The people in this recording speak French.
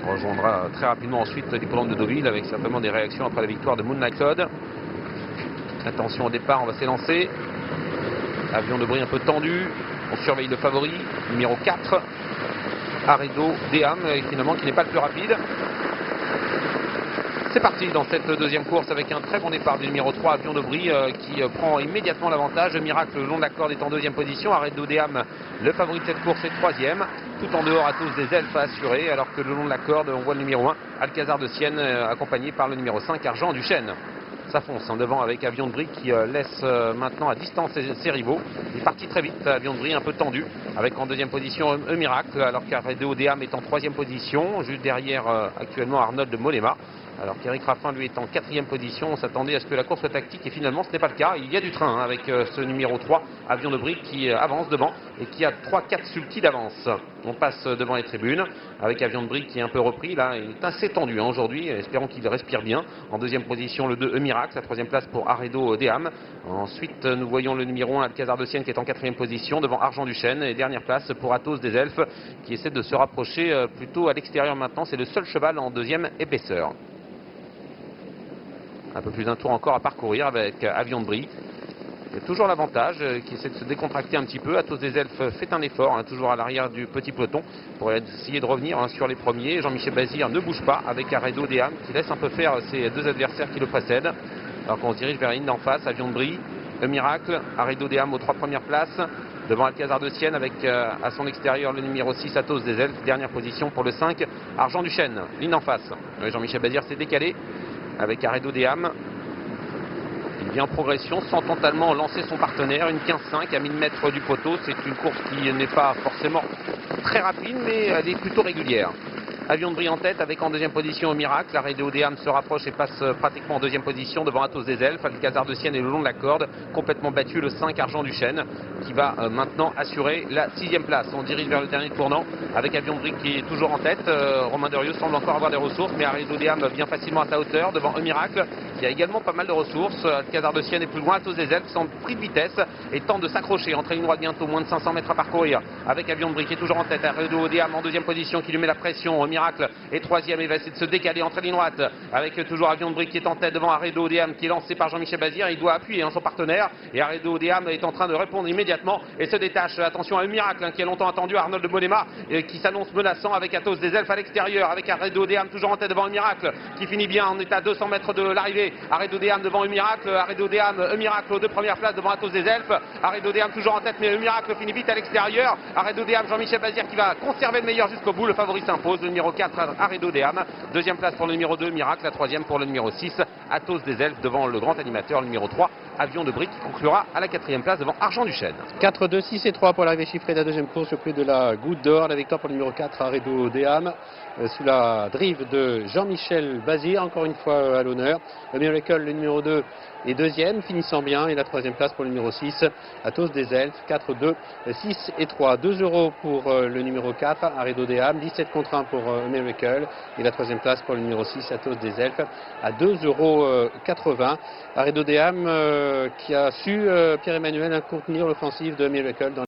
rejoindra très rapidement ensuite l'hippodrome de Deauville avec certainement des réactions après la victoire de Moonlight Cloud. Attention au départ, on va s'élancer. Avion de Brie un peu tendu. On surveille le favori, numéro 4. Aredo Deam, finalement, qui n'est pas le plus rapide. C'est parti dans cette deuxième course avec un très bon départ du numéro 3, Avion de Brie, qui prend immédiatement l'avantage. Miracle le long de la corde est en deuxième position. Aredo Deam, le favori de cette course, est troisième. Tout en dehors, Athos des Elfes assuré, alors que le long de la corde, on voit le numéro 1, Alcazar de Sienne, accompagné par le numéro 5, Argent du Chêne. Ça fonce en devant avec Avion de Brie qui laisse maintenant à distance ses rivaux. Il est parti très vite, Avion de Brie un peu tendu, avec en deuxième position Miracle, alors qu'Aredo Deam est en troisième position, juste derrière actuellement Arnold de Mollema. Alors qu'Éric Raffin lui est en quatrième position. On s'attendait à ce que la course soit tactique et finalement ce n'est pas le cas. Il y a du train avec ce numéro 3, Avion de Brie, qui avance devant et qui a 3-4 sulky d'avance. On passe devant les tribunes avec Avion de Brie qui est un peu repris. Là, il est assez tendu aujourd'hui. Espérons qu'il respire bien. En deuxième position, le 2 Miracle. La troisième place pour Aredo Deam. Ensuite, nous voyons le numéro 1, Alcazar de Sienne, qui est en quatrième position devant Argent du Chêne. Et dernière place pour Athos des Elfes qui essaie de se rapprocher plutôt à l'extérieur maintenant. C'est le seul cheval en deuxième épaisseur. Un peu plus d'un tour encore à parcourir avec Avion de Brie. Il y a toujours l'avantage qui essaie de se décontracter un petit peu. Athos des Elfes fait un effort, toujours à l'arrière du petit peloton, pour essayer de revenir sur les premiers. Jean-Michel Bazir ne bouge pas avec Aredo Deam qui laisse un peu faire ses deux adversaires qui le précèdent. Alors qu'on se dirige vers la ligne d'en face, Avion de Brie, Miracle, Aredo Deam aux 3 premières places. Devant Alcazar de Sienne avec à son extérieur le numéro 6, Athos des Elfes. Dernière position pour le 5, Argent du Chêne. Ligne d'en face. Jean-Michel Bazir s'est décalé avec Aredo Deam. Il vient en progression sans totalement lancer son partenaire. Une 15-5 à 1000 mètres du poteau. C'est une course qui n'est pas forcément très rapide, mais elle est plutôt régulière. Avion de Brie en tête avec en deuxième position Miracle. Aredo Deam se rapproche et passe pratiquement en deuxième position devant Athos des Elfes. Alcazar de Sienne est le long de la corde, complètement battu le 5 Argent du Chêne qui va maintenant assurer la 6e place. On dirige vers le dernier tournant avec Avion de Brie qui est toujours en tête. Romain Derieux semble encore avoir des ressources, mais Aredo Deam vient facilement à sa hauteur devant Miracle qui a également pas mal de ressources. Alcazar de Sienne est plus loin. Athos des Elfes semble pris de vitesse et tente de s'accrocher entre ligne droite bientôt, moins de 500 mètres à parcourir avec Avion de Brie qui est toujours en tête. Aredo Deam en deuxième position qui lui met la pression. Miracle est troisième et va essayer de se décaler entre ligne droite avec toujours Avion de Brie qui est en tête devant Aredo Deam qui est lancé par Jean-Michel Bazir. Il doit appuyer son partenaire et Aredo Deam est en train de répondre immédiatement et se détache. Attention à Miracle qui a longtemps attendu, Arnold de Mollema qui s'annonce menaçant avec Athos des Elfes à l'extérieur avec Aredo Deam toujours en tête devant Miracle qui finit bien. On est à 200 mètres de l'arrivée. Aredo Deam devant Miracle. Aredo Deam, Miracle aux 2 premières places devant Athos des Elfes. Aredo Deam toujours en tête mais Miracle finit vite à l'extérieur. Aredo Deam, Jean-Michel Bazir qui va conserver le meilleur jusqu'au bout. Le favori s'impose. Le numéro 4 Aredo Deam. Deuxième place pour le numéro 2 Miracle. La troisième pour le numéro 6 Athos des Elfes devant le grand animateur le numéro 3 Avion de Brie qui conclura à la 4e place devant Argent du Chêne. 4, 2, 6 et 3 pour l'arrivée chiffrée de la deuxième course au prix de la Goutte d'Or. La victoire pour le numéro 4 Aredo Deam sous la drive de Jean-Michel Bazir, encore une fois à l'honneur. Le Miracle, le numéro 2, est deuxième, finissant bien. Et la troisième place pour le numéro 6, Athos des Elfes. 4, 2, 6 et 3. 2 € pour le numéro 4, Aredo Deam. 17 contre 1 pour Miracle. Et la troisième place pour le numéro 6, Athos des Elfes, à 2,80 €. Aredo Deam qui a su, Pierre-Emmanuel, contenir l'offensive de Miracle dans